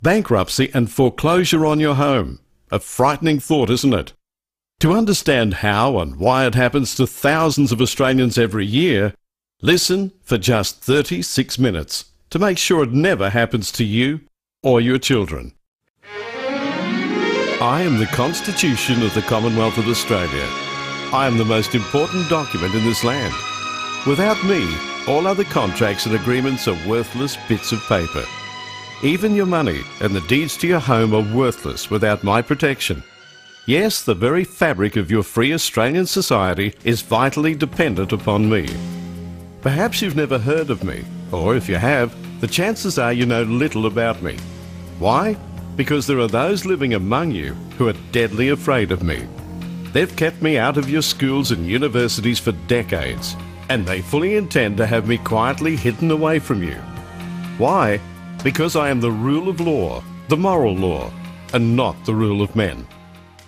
Bankruptcy and foreclosure on your home. A frightening thought, isn't it? To understand how and why it happens to thousands of Australians every year, listen for just 36 minutes to make sure it never happens to you or your children. I am the Constitution of the Commonwealth of Australia. I am the most important document in this land. Without me, all other contracts and agreements are worthless bits of paper. Even your money and the deeds to your home are worthless without my protection. Yes, the very fabric of your free Australian society is vitally dependent upon me. Perhaps you've never heard of me, or if you have, the chances are you know little about me. Why? Because there are those living among you who are deadly afraid of me. They've kept me out of your schools and universities for decades, and they fully intend to have me quietly hidden away from you. Why? Because I am the rule of law, the moral law, and not the rule of men.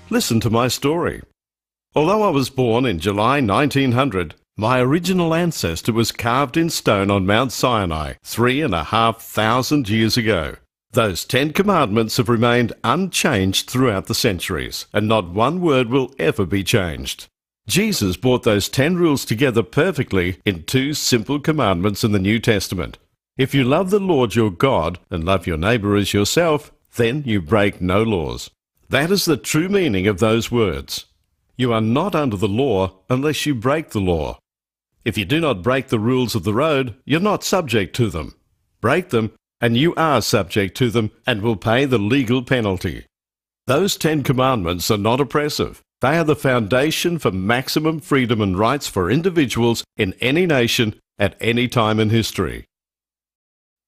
Listen to my story. Although I was born in July 1900, my original ancestor was carved in stone on Mount Sinai 3,500 years ago. Those 10 commandments have remained unchanged throughout the centuries, and not one word will ever be changed. Jesus brought those 10 rules together perfectly in 2 simple commandments in the New Testament. If you love the Lord your God and love your neighbour as yourself, then you break no laws. That is the true meaning of those words. You are not under the law unless you break the law. If you do not break the rules of the road, you're not subject to them. Break them, and you are subject to them and will pay the legal penalty. Those 10 commandments are not oppressive. They are the foundation for maximum freedom and rights for individuals in any nation at any time in history.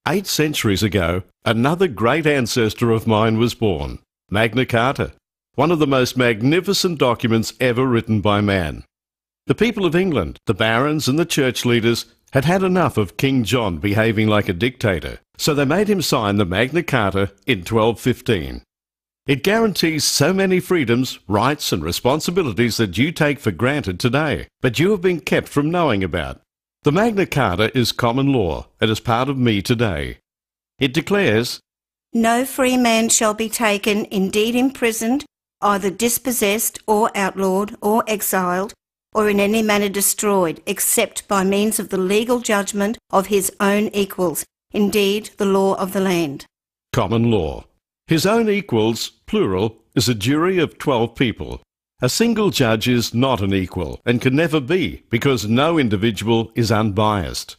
8 centuries ago, another great ancestor of mine was born, Magna Carta, one of the most magnificent documents ever written by man. The people of England, the barons and the church leaders, had had enough of King John behaving like a dictator, so they made him sign the Magna Carta in 1215. It guarantees so many freedoms, rights and responsibilities that you take for granted today, but you have been kept from knowing about. The Magna Carta is common law and is part of me today. It declares, "No free man shall be taken, indeed imprisoned, either dispossessed or outlawed or exiled, or in any manner destroyed, except by means of the legal judgment of his own equals, indeed the law of the land." Common law. His own equals, plural, is a jury of 12 people. A single judge is not an equal and can never be because no individual is unbiased.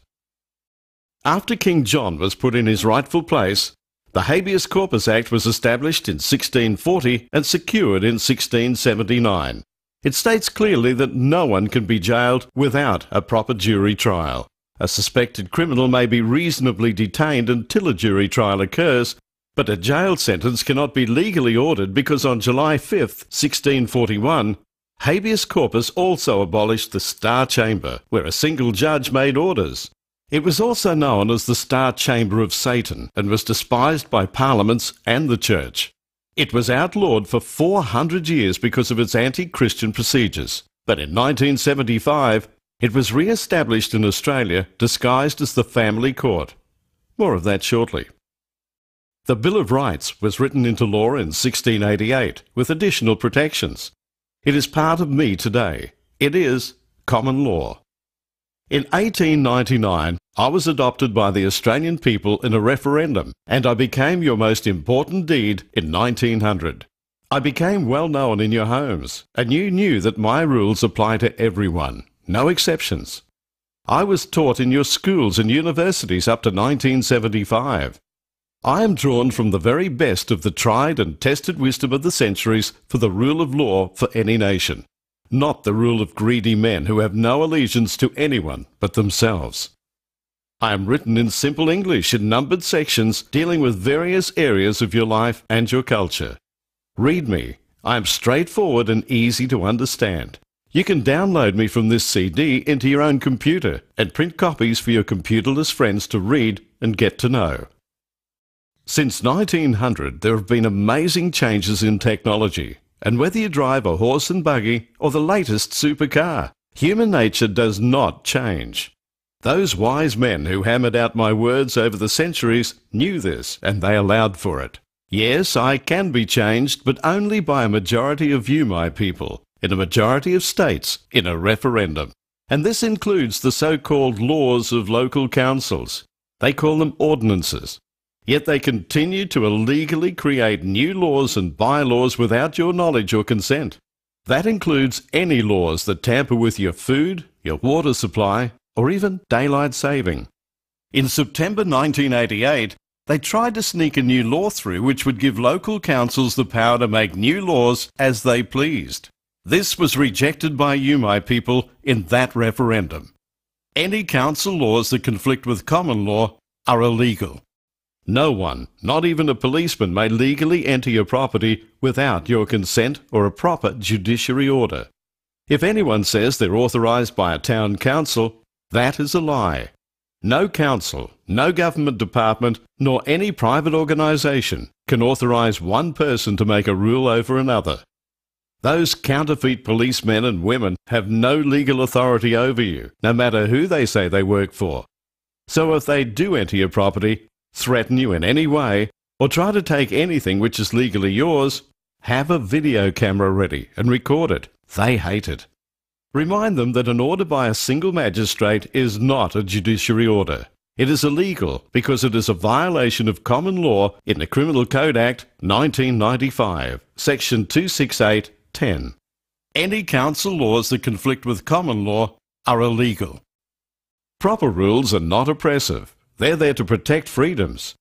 After King John was put in his rightful place, the Habeas Corpus Act was established in 1640 and secured in 1679. It states clearly that no one can be jailed without a proper jury trial. A suspected criminal may be reasonably detained until a jury trial occurs, but a jail sentence cannot be legally ordered because on July 5, 1641, Habeas Corpus also abolished the Star Chamber, where a single judge made orders. It was also known as the Star Chamber of Satan and was despised by parliaments and the church. It was outlawed for 400 years because of its anti-Christian procedures, but in 1975, it was re-established in Australia disguised as the family court. More of that shortly. The Bill of Rights was written into law in 1688 with additional protections. It is part of me today. It is common law. In 1899, I was adopted by the Australian people in a referendum, and I became your most important deed in 1900. I became well known in your homes, and you knew that my rules apply to everyone, no exceptions. I was taught in your schools and universities up to 1975. I am drawn from the very best of the tried and tested wisdom of the centuries for the rule of law for any nation, not the rule of greedy men who have no allegiance to anyone but themselves. I am written in simple English in numbered sections dealing with various areas of your life and your culture. Read me. I am straightforward and easy to understand. You can download me from this CD into your own computer and print copies for your computerless friends to read and get to know. Since 1900, there have been amazing changes in technology, and whether you drive a horse and buggy or the latest supercar, human nature does not change. Those wise men who hammered out my words over the centuries knew this, and they allowed for it. Yes, I can be changed, but only by a majority of you, my people, in a majority of states, in a referendum. And this includes the so-called laws of local councils. They call them ordinances. Yet they continue to illegally create new laws and bylaws without your knowledge or consent. That includes any laws that tamper with your food, your water supply, or even daylight saving. In September 1988, they tried to sneak a new law through which would give local councils the power to make new laws as they pleased. This was rejected by you, my people, in that referendum. Any council laws that conflict with common law are illegal. No one, not even a policeman, may legally enter your property without your consent or a proper judiciary order. If anyone says they're authorised by a town council, that is a lie. No council, no government department, nor any private organisation can authorise one person to make a rule over another. Those counterfeit policemen and women have no legal authority over you, no matter who they say they work for. So if they do enter your property, threaten you in any way, or try to take anything which is legally yours, have a video camera ready and record it. They hate it. Remind them that an order by a single magistrate is not a judiciary order. It is illegal because it is a violation of common law in the Criminal Code Act 1995, Section 268(10). Any council laws that conflict with common law are illegal. Proper rules are not oppressive. They're there to protect freedoms.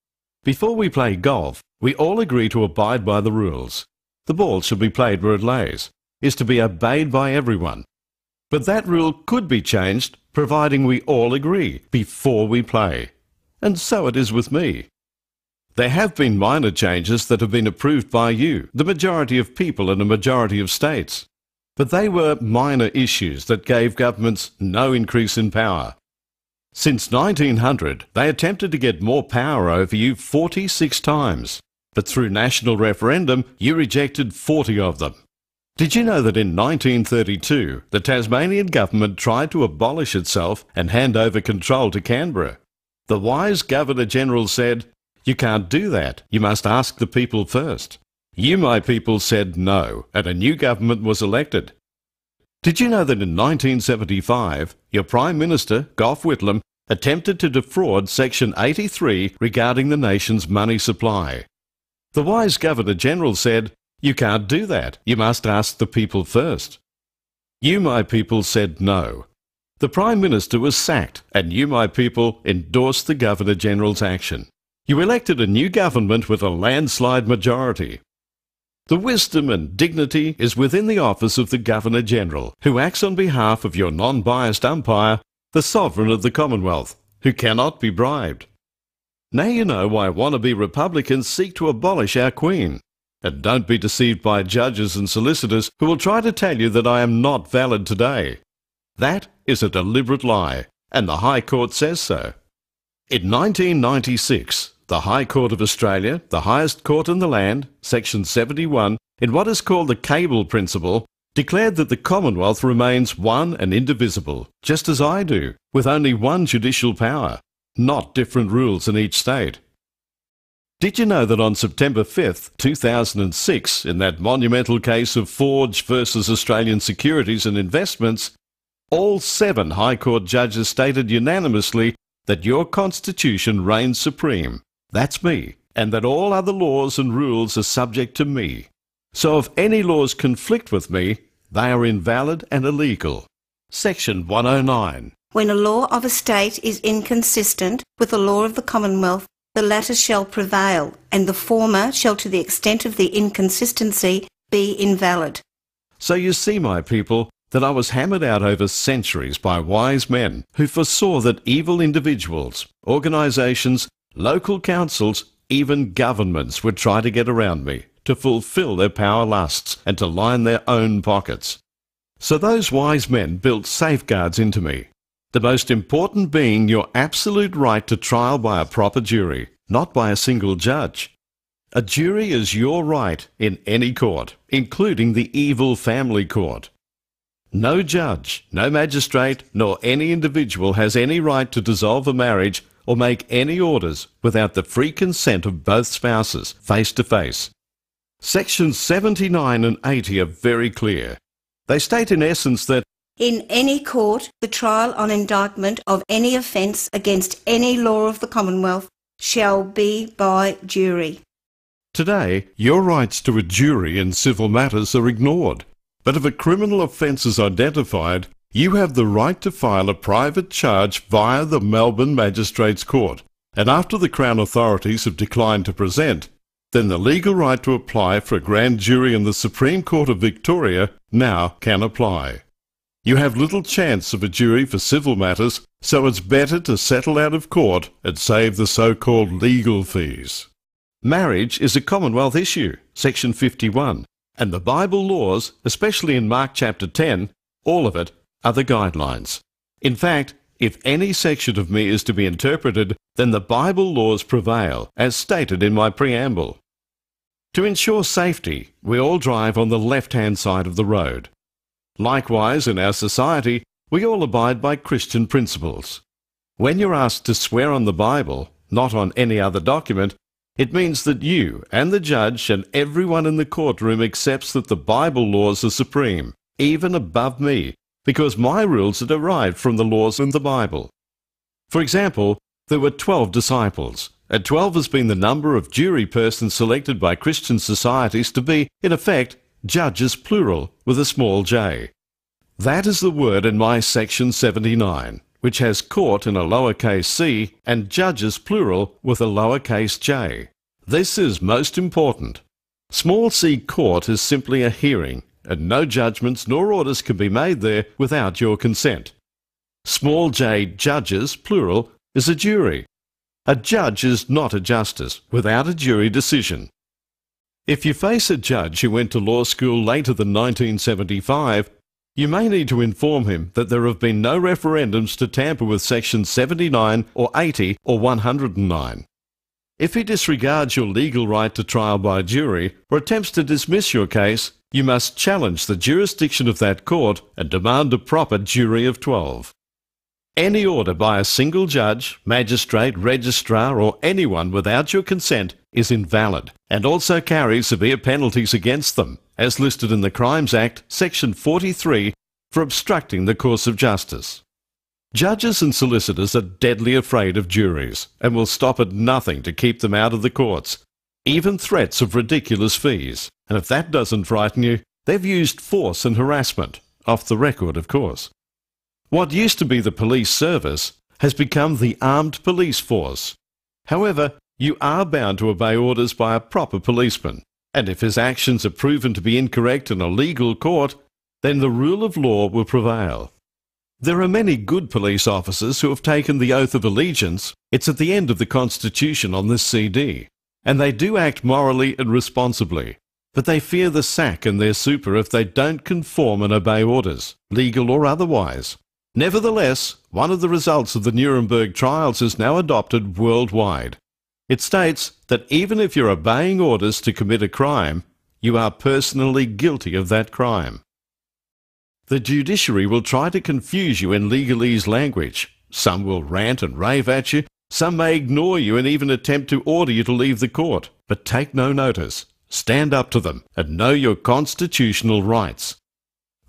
Before we play golf, we all agree to abide by the rules. The ball should be played where it lays, is to be obeyed by everyone. But that rule could be changed, providing we all agree before we play. And so it is with me. There have been minor changes that have been approved by you, the majority of people in a majority of states. But they were minor issues that gave governments no increase in power. Since 1900, they attempted to get more power over you 46 times. But through national referendum, you rejected 40 of them. Did you know that in 1932, the Tasmanian government tried to abolish itself and hand over control to Canberra? The wise Governor-General said, "You can't do that. You must ask the people first." You, my people, said no, and a new government was elected. Did you know that in 1975, your Prime Minister, Gough Whitlam, attempted to defraud Section 83 regarding the nation's money supply? The wise Governor-General said, "You can't do that. You must ask the people first." You, my people, said no. The Prime Minister was sacked, and you, my people, endorsed the Governor-General's action. You elected a new government with a landslide majority. The wisdom and dignity is within the office of the Governor-General, who acts on behalf of your non-biased umpire, the Sovereign of the Commonwealth, who cannot be bribed. Now you know why wannabe Republicans seek to abolish our Queen. And don't be deceived by judges and solicitors who will try to tell you that I am not valid today. That is a deliberate lie, and the High Court says so. In 1996, the High Court of Australia, the highest court in the land, Section 71, in what is called the Cable Principle, declared that the Commonwealth remains one and indivisible, just as I do, with only one judicial power, not different rules in each state. Did you know that on September 5th, 2006, in that monumental case of Forge versus Australian Securities and Investments, all 7 High Court judges stated unanimously that your Constitution reigns supreme, that's me, and that all other laws and rules are subject to me. So if any laws conflict with me, they are invalid and illegal. Section 109. When a law of a state is inconsistent with the law of the Commonwealth, the latter shall prevail, and the former shall, to the extent of the inconsistency, be invalid. So you see, my people, that I was hammered out over centuries by wise men who foresaw that evil individuals, organisations, local councils, even governments would try to get around me, to fulfil their power lusts and to line their own pockets. So those wise men built safeguards into me. The most important being your absolute right to trial by a proper jury, not by a single judge. A jury is your right in any court, including the evil family court. No judge, no magistrate, nor any individual has any right to dissolve a marriage or make any orders without the free consent of both spouses, face to face. Sections 79 and 80 are very clear. They state in essence that in any court, the trial on indictment of any offence against any law of the Commonwealth shall be by jury. today your rights to a jury in civil matters are ignored. But if a criminal offence is identified, you have the right to file a private charge via the Melbourne Magistrates Court, and after the Crown authorities have declined to present, then the legal right to apply for a grand jury in the Supreme Court of Victoria now can apply. You have little chance of a jury for civil matters, so it's better to settle out of court and save the so-called legal fees. Marriage is a Commonwealth issue, Section 51, and the Bible laws, especially in Mark chapter 10, all of it, are the guidelines. In fact, if any section of me is to be interpreted, then the Bible laws prevail, as stated in my preamble. To ensure safety, we all drive on the left-hand side of the road. Likewise, in our society, we all abide by Christian principles. When you're asked to swear on the Bible, not on any other document, it means that you and the judge and everyone in the courtroom accepts that the Bible laws are supreme, even above me, because my rules are derived from the laws in the Bible. For example, there were 12 disciples, and 12 has been the number of jury persons selected by Christian societies to be, in effect, judges plural with a small j. That is the word in my section 79, which has court in a lowercase c and judges plural with a lowercase j. This is most important. Small c court is simply a hearing, and no judgments nor orders can be made there without your consent. Small j judges plural is a jury. A judge is not a justice without a jury decision. If you face a judge who went to law school later than 1975, you may need to inform him that there have been no referendums to tamper with sections 79 or 80 or 109. If he disregards your legal right to trial by jury or attempts to dismiss your case, you must challenge the jurisdiction of that court and demand a proper jury of 12. Any order by a single judge, magistrate, registrar or anyone without your consent is invalid and also carries severe penalties against them, as listed in the Crimes Act, Section 43, for obstructing the course of justice. Judges and solicitors are deadly afraid of juries and will stop at nothing to keep them out of the courts, even threats of ridiculous fees. And if that doesn't frighten you, they've used force and harassment, off the record of course. What used to be the police service has become the armed police force. However, you are bound to obey orders by a proper policeman, and if his actions are proven to be incorrect in a legal court, then the rule of law will prevail. There are many good police officers who have taken the oath of allegiance. It's at the end of the Constitution on this CD, and they do act morally and responsibly, but they fear the sack and their super if they don't conform and obey orders, legal or otherwise. Nevertheless, one of the results of the Nuremberg trials is now adopted worldwide. It states that even if you're obeying orders to commit a crime, you are personally guilty of that crime. The judiciary will try to confuse you in legalese language. Some will rant and rave at you, some may ignore you and even attempt to order you to leave the court. But take no notice. Stand up to them and know your constitutional rights.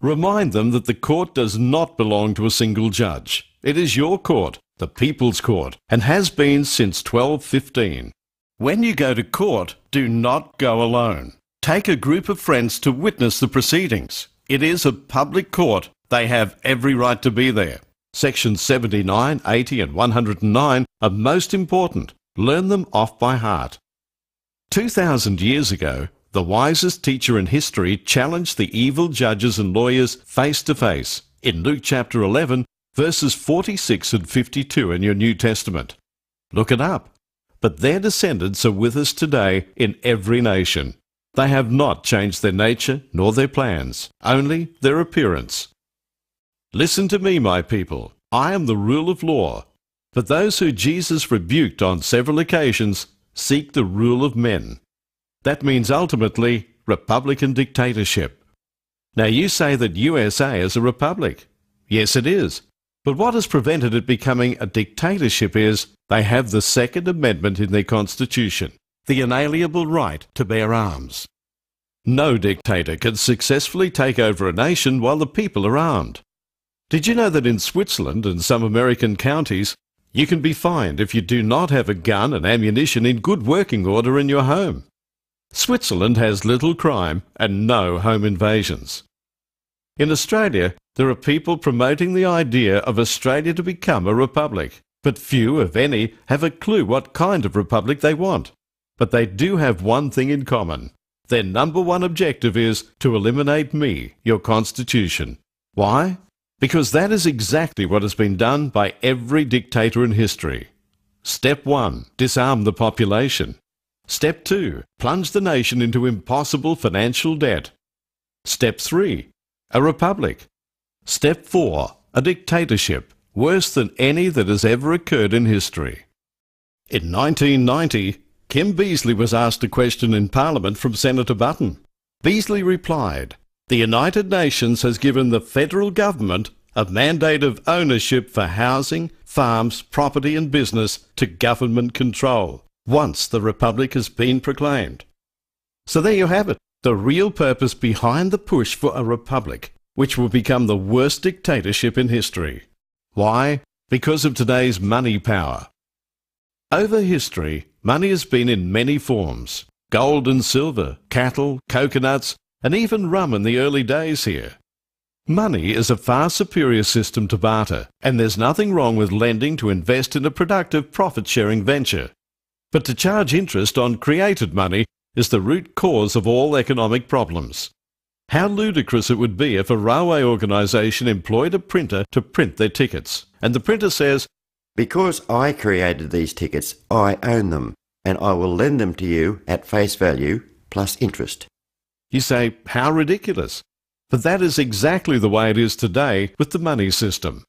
Remind them that the court does not belong to a single judge. It is your court, the People's Court, and has been since 1215. When you go to court, do not go alone. Take a group of friends to witness the proceedings. It is a public court. They have every right to be there. Sections 79, 80 and 109 are most important. Learn them off by heart. 2,000 years ago, the wisest teacher in history challenged the evil judges and lawyers face to face in Luke chapter 11, verses 46 and 52 in your New Testament. Look it up. But their descendants are with us today in every nation. They have not changed their nature nor their plans, only their appearance. Listen to me, my people. I am the rule of law. But those who Jesus rebuked on several occasions seek the rule of men. That means ultimately Republican dictatorship. Now you say that USA is a republic. Yes, it is. But what has prevented it becoming a dictatorship is they have the Second Amendment in their constitution, the inalienable right to bear arms. No dictator can successfully take over a nation while the people are armed. Did you know that in Switzerland and some American counties, you can be fined if you do not have a gun and ammunition in good working order in your home? Switzerland has little crime and no home invasions. In Australia, there are people promoting the idea of Australia to become a republic, but few, if any, have a clue what kind of republic they want. But they do have one thing in common. Their number one objective is to eliminate me, your constitution. Why? Because that is exactly what has been done by every dictator in history. Step 1, disarm the population. Step 2, plunge the nation into impossible financial debt. Step 3, a republic. Step 4, a dictatorship, worse than any that has ever occurred in history. In 1990, Kim Beazley was asked a question in Parliament from Senator Button. Beazley replied, "The United Nations has given the federal government a mandate of ownership for housing, farms, property and business to government control, once the Republic has been proclaimed." So there you have it, the real purpose behind the push for a republic, which will become the worst dictatorship in history. Why? Because of today's money power. Over history, money has been in many forms: gold and silver, cattle, coconuts, and even rum in the early days here. Money is a far superior system to barter, and there's nothing wrong with lending to invest in a productive profit-sharing venture. But to charge interest on created money is the root cause of all economic problems. How ludicrous it would be if a railway organisation employed a printer to print their tickets, and the printer says, "Because I created these tickets, I own them, and I will lend them to you at face value plus interest." You say, how ridiculous. But that is exactly the way it is today with the money system.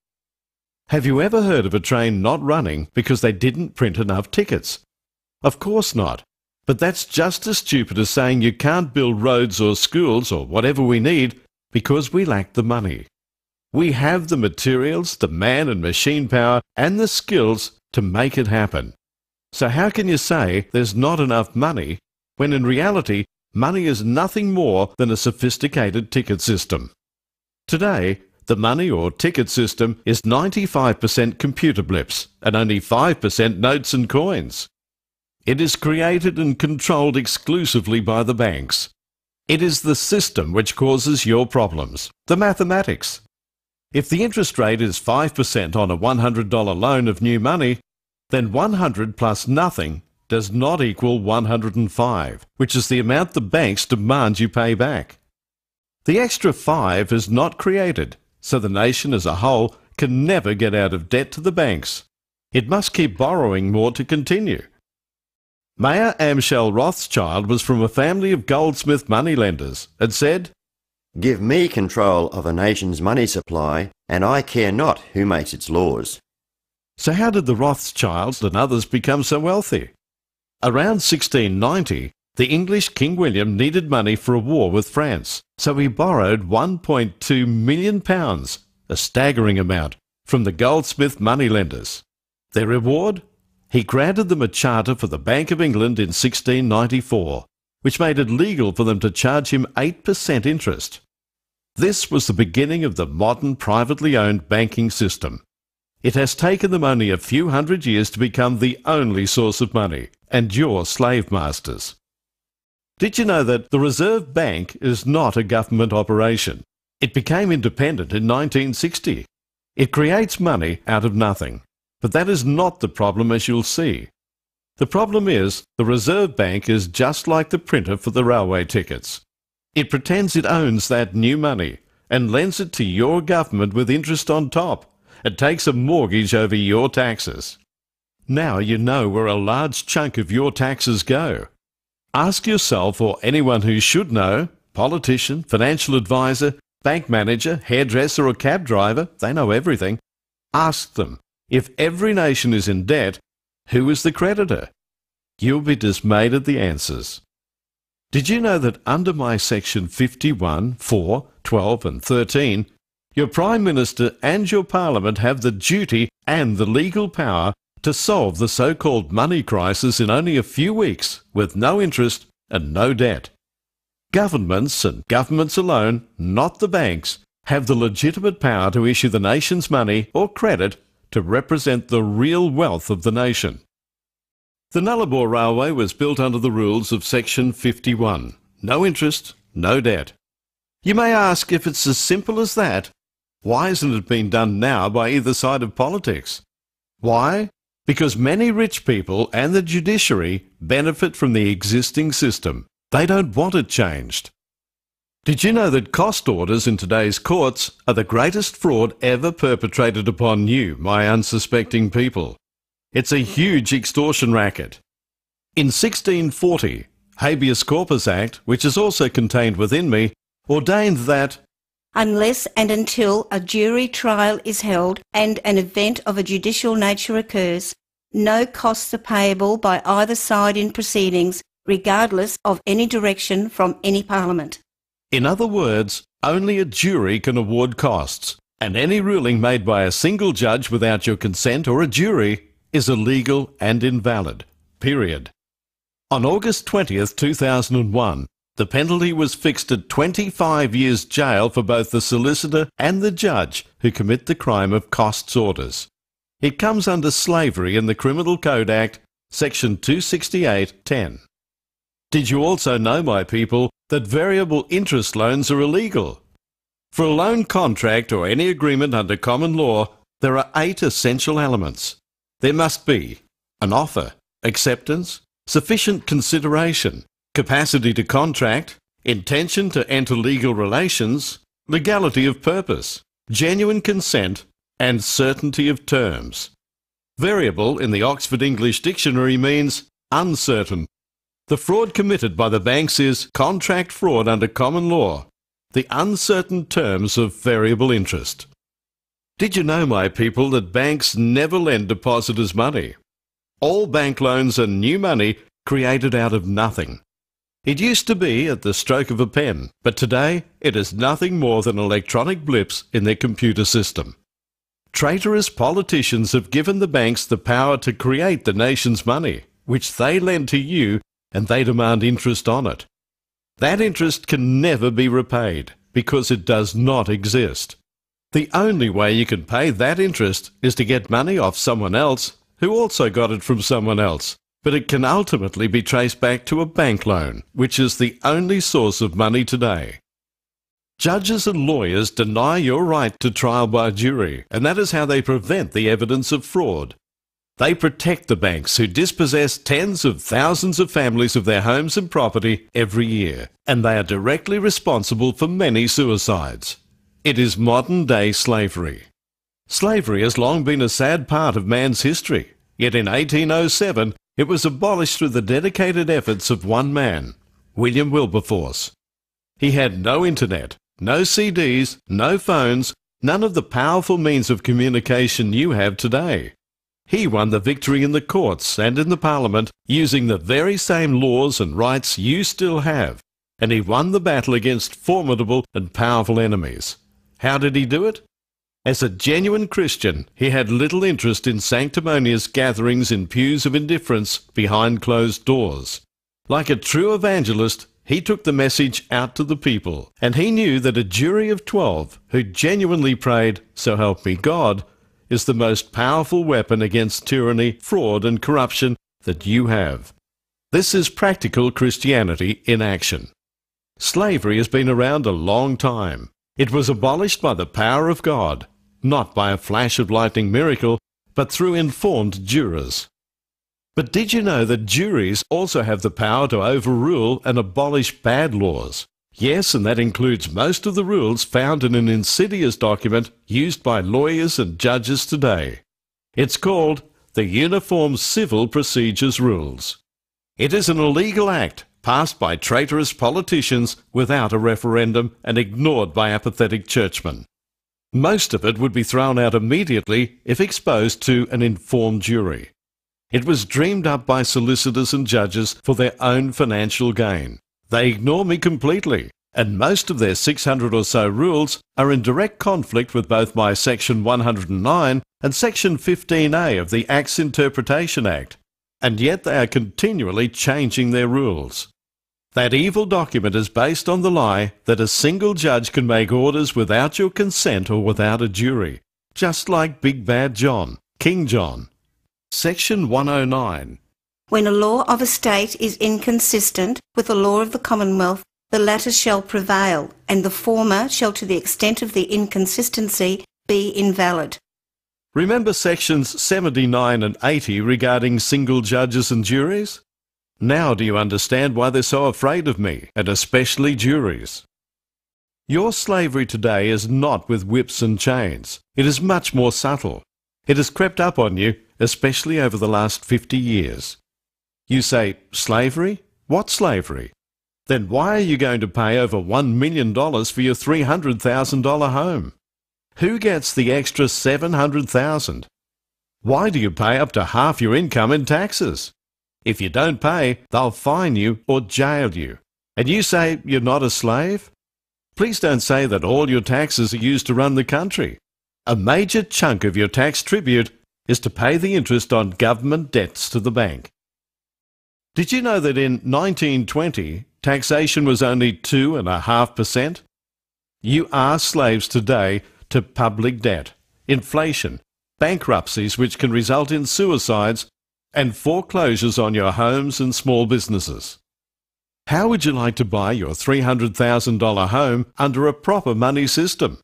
Have you ever heard of a train not running because they didn't print enough tickets? Of course not. But that's just as stupid as saying you can't build roads or schools or whatever we need because we lack the money. We have the materials, the man and machine power, and the skills to make it happen. So how can you say there's not enough money when in reality money is nothing more than a sophisticated ticket system? Today, the money or ticket system is 95% computer blips and only 5% notes and coins. It is created and controlled exclusively by the banks. It is the system which causes your problems, the mathematics. If the interest rate is 5% on a $100 loan of new money, then 100 plus nothing does not equal 105, which is the amount the banks demand you pay back. The extra 5 is not created, so the nation as a whole can never get out of debt to the banks. It must keep borrowing more to continue. Mayor Amschel Rothschild was from a family of goldsmith moneylenders and said, "Give me control of a nation's money supply, and I care not who makes its laws." So how did the Rothschilds and others become so wealthy? Around 1690, the English King William needed money for a war with France, so he borrowed £1.2 million, a staggering amount, from the goldsmith moneylenders. Their reward? He granted them a charter for the Bank of England in 1694, which made it legal for them to charge him 8% interest. This was the beginning of the modern privately owned banking system. It has taken them only a few hundred years to become the only source of money, and your slave masters. Did you know that the Reserve Bank is not a government operation? It became independent in 1960. It creates money out of nothing. But that is not the problem, as you'll see. The problem is the Reserve Bank is just like the printer for the railway tickets. It pretends it owns that new money and lends it to your government with interest on top. It takes a mortgage over your taxes. Now you know where a large chunk of your taxes go. Ask yourself or anyone who should know, politician, financial advisor, bank manager, hairdresser or cab driver, they know everything. Ask them, if every nation is in debt, who is the creditor? You'll be dismayed at the answers. Did you know that under my section 51, 4, 12 and 13, Your Prime Minister and your Parliament have the duty and the legal power to solve the so-called money crisis in only a few weeks with no interest and no debt. Governments, and governments alone, not the banks, have the legitimate power to issue the nation's money or credit to represent the real wealth of the nation. The Nullarbor Railway was built under the rules of Section 51. No interest, no debt. You may ask, if it's as simple as that, why isn't it being done now by either side of politics? Why? Because many rich people and the judiciary benefit from the existing system. They don't want it changed. Did you know that cost orders in today's courts are the greatest fraud ever perpetrated upon you, my unsuspecting people? It's a huge extortion racket. In 1640, Habeas Corpus Act, which is also contained within me, ordained that unless and until a jury trial is held and an event of a judicial nature occurs, no costs are payable by either side in proceedings, regardless of any direction from any Parliament. In other words, only a jury can award costs, and any ruling made by a single judge without your consent or a jury is illegal and invalid. Period. On August 20th, 2001, the penalty was fixed at 25 years jail for both the solicitor and the judge who commit the crime of costs orders. It comes under slavery in the Criminal Code Act, Section 268(10). Did you also know, my people, that variable interest loans are illegal? For a loan contract or any agreement under common law, there are 8 essential elements. There must be an offer, acceptance, sufficient consideration, capacity to contract, intention to enter legal relations, legality of purpose, genuine consent, and certainty of terms. Variable in the Oxford English Dictionary means uncertain. The fraud committed by the banks is contract fraud under common law, the uncertain terms of variable interest. Did you know, my people, that banks never lend depositors money? All bank loans are new money created out of nothing. It used to be at the stroke of a pen, but today it is nothing more than electronic blips in their computer system. Traitorous politicians have given the banks the power to create the nation's money, which they lend to you, and they demand interest on it. That interest can never be repaid, because it does not exist. The only way you can pay that interest is to get money off someone else who also got it from someone else, but it can ultimately be traced back to a bank loan, which is the only source of money today. Judges and lawyers deny your right to trial by jury, and that is how they prevent the evidence of fraud. They protect the banks who dispossess tens of thousands of families of their homes and property every year, and they are directly responsible for many suicides. It is modern-day slavery. Slavery has long been a sad part of man's history, yet in 1807 it was abolished through the dedicated efforts of one man, William Wilberforce. He had no internet, no CDs, no phones, none of the powerful means of communication you have today. He won the victory in the courts and in the Parliament using the very same laws and rights you still have, and he won the battle against formidable and powerful enemies. How did he do it? As a genuine Christian, he had little interest in sanctimonious gatherings in pews of indifference behind closed doors. Like a true evangelist, he took the message out to the people, and he knew that a jury of 12 who genuinely prayed, "So help me God," is the most powerful weapon against tyranny, fraud and corruption that you have. This is practical Christianity in action. Slavery has been around a long time. It was abolished by the power of God, not by a flash of lightning miracle, but through informed jurors. But did you know that juries also have the power to overrule and abolish bad laws? Yes, and that includes most of the rules found in an insidious document used by lawyers and judges today. It's called the Uniform Civil Procedures Rules. It is an illegal act passed by traitorous politicians without a referendum and ignored by apathetic churchmen. Most of it would be thrown out immediately if exposed to an informed jury. It was dreamed up by solicitors and judges for their own financial gain. They ignore me completely. and most of their 600 or so rules are in direct conflict with both my Section 109 and Section 15A of the Acts Interpretation Act, and yet they are continually changing their rules. That evil document is based on the lie that a single judge can make orders without your consent or without a jury, just like Big Bad John, King John. Section 109. When a law of a state is inconsistent with the law of the Commonwealth, the latter shall prevail, and the former shall, to the extent of the inconsistency, be invalid. Remember sections 79 and 80 regarding single judges and juries? Now do you understand why they're so afraid of me, and especially juries? Your slavery today is not with whips and chains. It is much more subtle. It has crept up on you, especially over the last 50 years. You say, slavery? What slavery? Then why are you going to pay over $1 million for your $300,000 home? Who gets the extra $700,000? Why do you pay up to half your income in taxes? If you don't pay, they'll fine you or jail you. And you say you're not a slave? Please don't say that all your taxes are used to run the country. A major chunk of your tax tribute is to pay the interest on government debts to the bank. Did you know that in 1920, taxation was only 2.5%? You are slaves today to public debt, inflation, bankruptcies which can result in suicides, and foreclosures on your homes and small businesses. How would you like to buy your $300,000 home under a proper money system?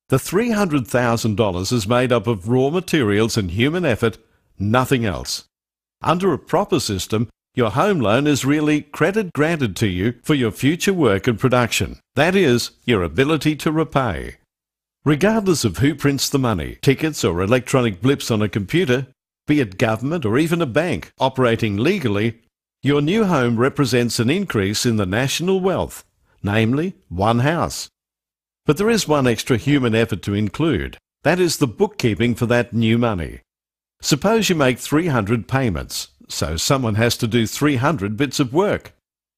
The $300,000 is made up of raw materials and human effort, nothing else. Under a proper system, your home loan is really credit granted to you for your future work and production. That is, your ability to repay. Regardless of who prints the money, tickets or electronic blips on a computer, be it government or even a bank operating legally, your new home represents an increase in the national wealth, namely one house. But there is one extra human effort to include. That is the bookkeeping for that new money. Suppose you make 300 payments, so someone has to do 300 bits of work.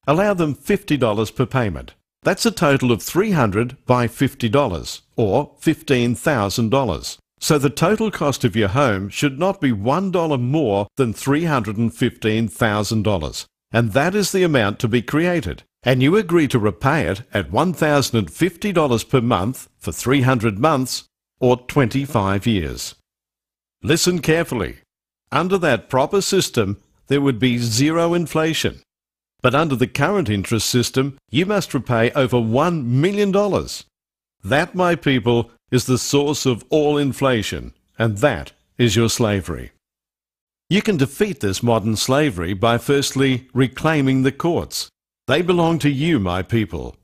Allow them $50 per payment. That's a total of $300 by $50, or $15,000. So the total cost of your home should not be $1 more than $315,000. And that is the amount to be created. And you agree to repay it at $1,050 per month for 300 months, or 25 years. Listen carefully. Under that proper system, there would be zero inflation. But under the current interest system, you must repay over $1 million. That, my people, is the source of all inflation, and that is your slavery. You can defeat this modern slavery by firstly reclaiming the courts. They belong to you, my people.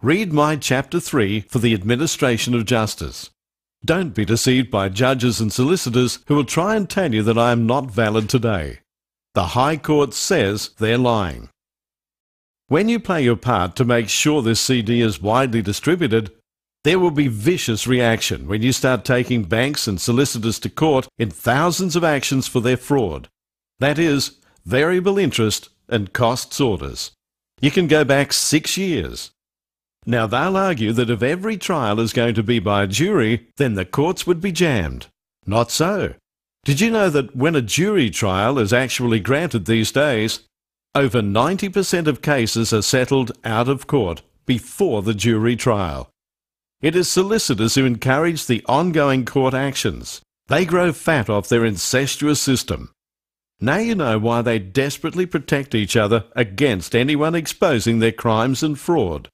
Read my chapter 3 for the administration of justice. Don't be deceived by judges and solicitors who will try and tell you that I am not valid today. The High Court says they're lying. When you play your part to make sure this CD is widely distributed, there will be vicious reaction when you start taking banks and solicitors to court in thousands of actions for their fraud. That is, variable interest and costs orders. You can go back 6 years. Now they'll argue that if every trial is going to be by a jury, then the courts would be jammed. Not so. Did you know that when a jury trial is actually granted these days, over 90% of cases are settled out of court before the jury trial? It is solicitors who encourage the ongoing court actions. They grow fat off their incestuous system. Now you know why they desperately protect each other against anyone exposing their crimes and fraud.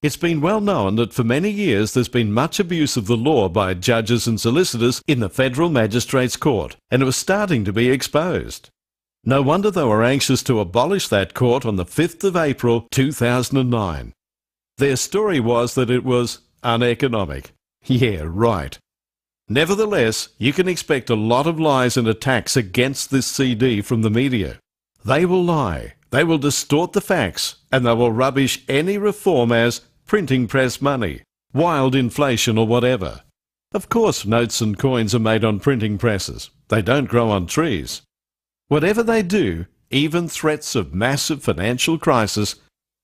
It's been well known that for many years there's been much abuse of the law by judges and solicitors in the Federal Magistrates Court, and it was starting to be exposed. No wonder they were anxious to abolish that court on the 5th of April 2009. Their story was that it was uneconomic. Yeah, right. Nevertheless, you can expect a lot of lies and attacks against this CD from the media. They will lie, they will distort the facts, and they will rubbish any reform as printing press money, wild inflation or whatever. Of course, notes and coins are made on printing presses. They don't grow on trees. Whatever they do, even threats of massive financial crisis,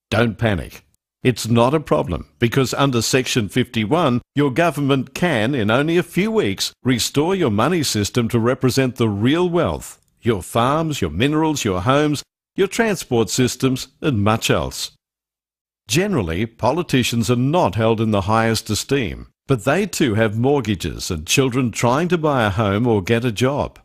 don't panic. It's not a problem, because under Section 51, your government can, in only a few weeks, restore your money system to represent the real wealth, your farms, your minerals, your homes, your transport systems, and much else. Generally, politicians are not held in the highest esteem, but they too have mortgages and children trying to buy a home or get a job.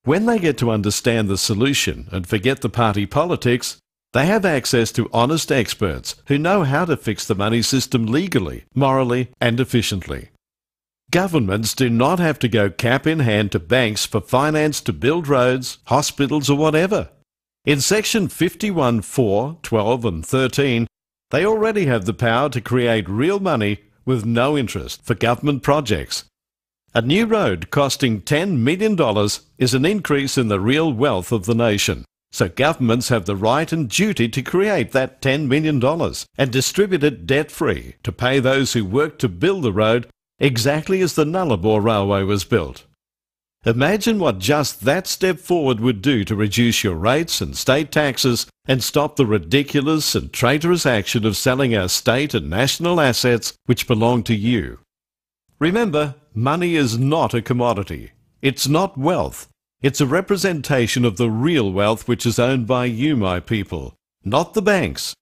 When they get to understand the solution and forget the party politics, they have access to honest experts who know how to fix the money system legally, morally, and efficiently. Governments do not have to go cap in hand to banks for finance to build roads, hospitals, or whatever. In Section 51(4), 12, and 13, they already have the power to create real money with no interest for government projects. A new road costing $10 million is an increase in the real wealth of the nation. So governments have the right and duty to create that $10 million and distribute it debt-free to pay those who worked to build the road exactly as the Nullarbor Railway was built. Imagine what just that step forward would do to reduce your rates and state taxes and stop the ridiculous and traitorous action of selling our state and national assets which belong to you. Remember, money is not a commodity. It's not wealth. It's a representation of the real wealth which is owned by you, my people, not the banks.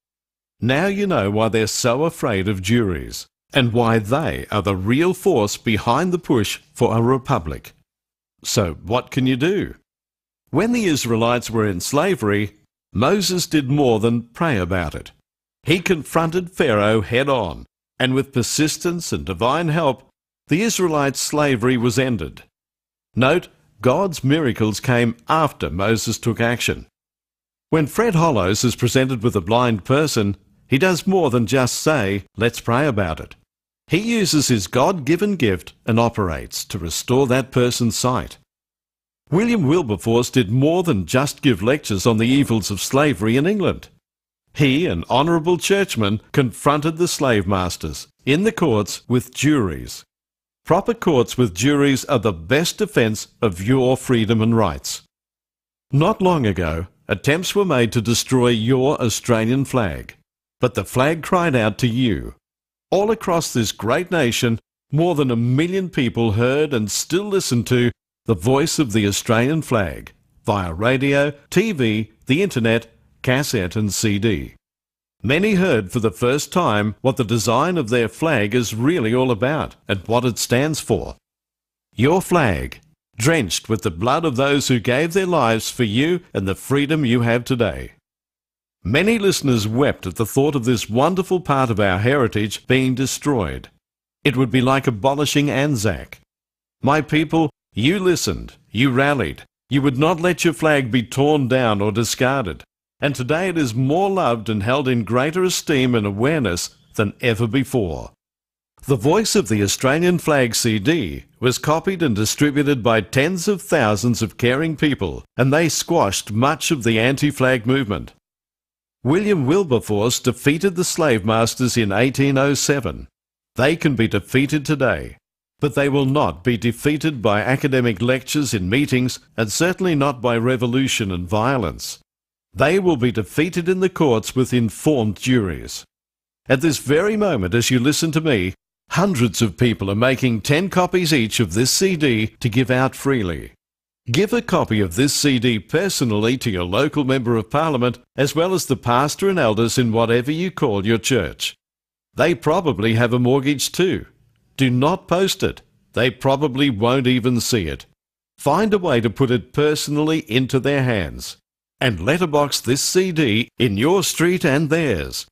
Now you know why they're so afraid of juries, and why they are the real force behind the push for a republic. So what can you do? When the Israelites were in slavery, Moses did more than pray about it. He confronted Pharaoh head-on, and with persistence and divine help, the Israelites' slavery was ended. Note, God's miracles came after Moses took action. When Fred Hollows is presented with a blind person, he does more than just say, "Let's pray about it." He uses his God-given gift and operates to restore that person's sight. William Wilberforce did more than just give lectures on the evils of slavery in England. He, an honourable churchman, confronted the slave masters in the courts with juries. Proper courts with juries are the best defence of your freedom and rights. Not long ago, attempts were made to destroy your Australian flag, but the flag cried out to you. All across this great nation, more than 1 million people heard and still listen to the voice of the Australian flag via radio, TV, the internet, cassette and CD. Many heard for the first time what the design of their flag is really all about and what it stands for. Your flag, drenched with the blood of those who gave their lives for you and the freedom you have today. Many listeners wept at the thought of this wonderful part of our heritage being destroyed. It would be like abolishing Anzac. My people, you listened, you rallied. You would not let your flag be torn down or discarded. And today it is more loved and held in greater esteem and awareness than ever before. The voice of the Australian Flag CD was copied and distributed by tens of thousands of caring people, and they squashed much of the anti-flag movement. William Wilberforce defeated the slave masters in 1807. They can be defeated today, but they will not be defeated by academic lectures in meetings, and certainly not by revolution and violence. They will be defeated in the courts with informed juries. At this very moment, as you listen to me, hundreds of people are making 10 copies each of this CD to give out freely. Give a copy of this CD personally to your local Member of Parliament, as well as the pastor and elders in whatever you call your church. They probably have a mortgage too. Do not post it. They probably won't even see it. Find a way to put it personally into their hands. And letterbox this CD in your street and theirs.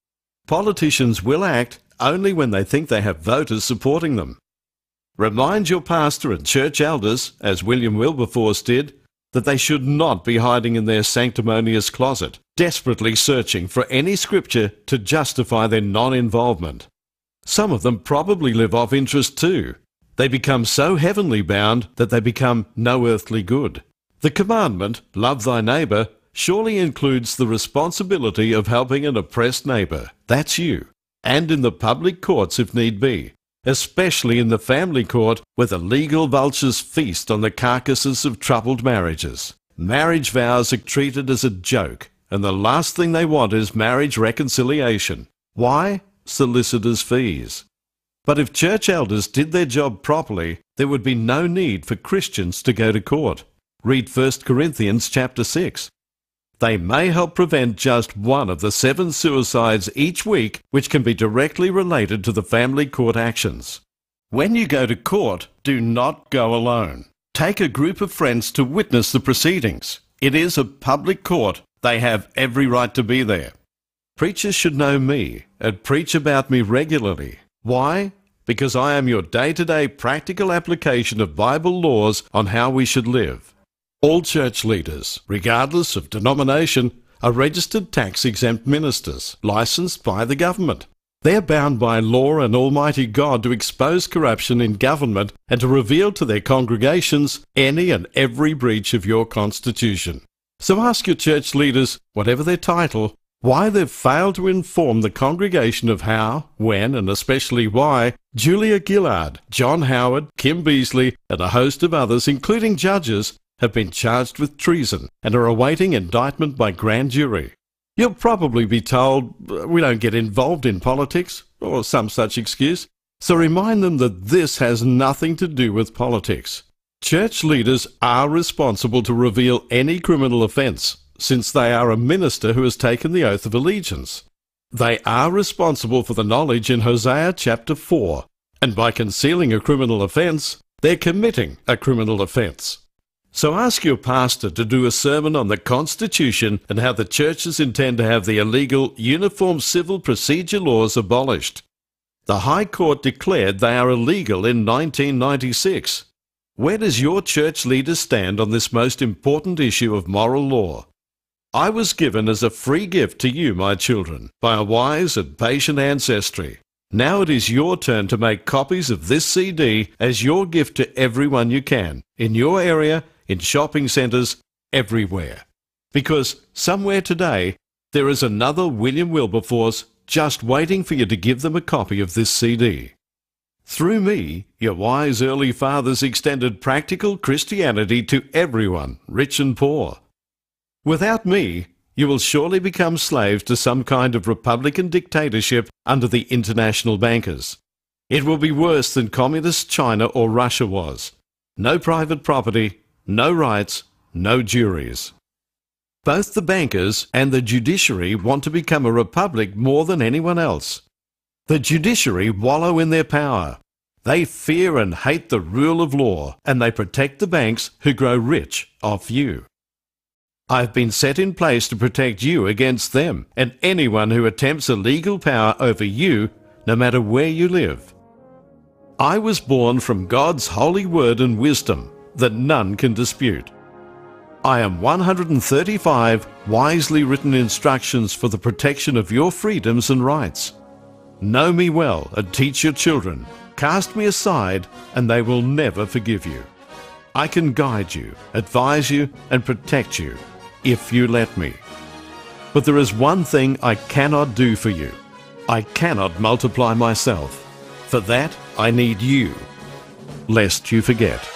Politicians will act only when they think they have voters supporting them. Remind your pastor and church elders, as William Wilberforce did, that they should not be hiding in their sanctimonious closet, desperately searching for any scripture to justify their non-involvement. Some of them probably live off interest too. They become so heavenly bound that they become no earthly good. The commandment, love thy neighbour, surely includes the responsibility of helping an oppressed neighbour. That's you. And in the public courts if need be, especially in the family court where the legal vultures feast on the carcasses of troubled marriages. Marriage vows are treated as a joke, and the last thing they want is marriage reconciliation. Why? solicitors' fees. But if church elders did their job properly, there would be no need for Christians to go to court. Read 1 Corinthians chapter 6. They may help prevent just one of the 7 suicides each week, which can be directly related to the family court actions. When you go to court, do not go alone. Take a group of friends to witness the proceedings. It is a public court. They have every right to be there. Preachers should know me and preach about me regularly. Why? Because I am your day-to-day practical application of Bible laws on how we should live. All church leaders, regardless of denomination, are registered tax-exempt ministers, licensed by the government. They are bound by law and Almighty God to expose corruption in government and to reveal to their congregations any and every breach of your constitution. So ask your church leaders, whatever their title, why they've failed to inform the congregation of how, when, and especially why Julia Gillard, John Howard, Kim Beasley, and a host of others, including judges, have been charged with treason and are awaiting indictment by grand jury. You'll probably be told, we don't get involved in politics, or some such excuse, so remind them that this has nothing to do with politics. Church leaders are responsible to reveal any criminal offence, since they are a minister who has taken the oath of allegiance. They are responsible for the knowledge in Hosea chapter 4, and by concealing a criminal offence, they're committing a criminal offence. So ask your pastor to do a sermon on the Constitution and how the churches intend to have the illegal Uniform Civil Procedure laws abolished. The High Court declared they are illegal in 1996. Where does your church leader stand on this most important issue of moral law? I was given as a free gift to you, my children, by a wise and patient ancestry. Now it is your turn to make copies of this CD as your gift to everyone you can, in your area, in shopping centres, everywhere. Because somewhere today, there is another William Wilberforce just waiting for you to give them a copy of this CD. Through me, your wise early fathers extended practical Christianity to everyone, rich and poor. Without me, you will surely become slaves to some kind of Republican dictatorship under the international bankers. It will be worse than communist China or Russia was. No private property, no rights, no juries. Both the bankers and the judiciary want to become a republic more than anyone else. The judiciary wallow in their power. They fear and hate the rule of law, and they protect the banks who grow rich off you. I've been set in place to protect you against them and anyone who attempts a legal power over you, no matter where you live. I was born from God's holy word and wisdom that none can dispute. I am 135 wisely written instructions for the protection of your freedoms and rights. Know me well and teach your children. Cast me aside, and they will never forgive you. I can guide you, advise you, and protect you, if you let me. But there is one thing I cannot do for you. I cannot multiply myself. For that, I need you, lest you forget.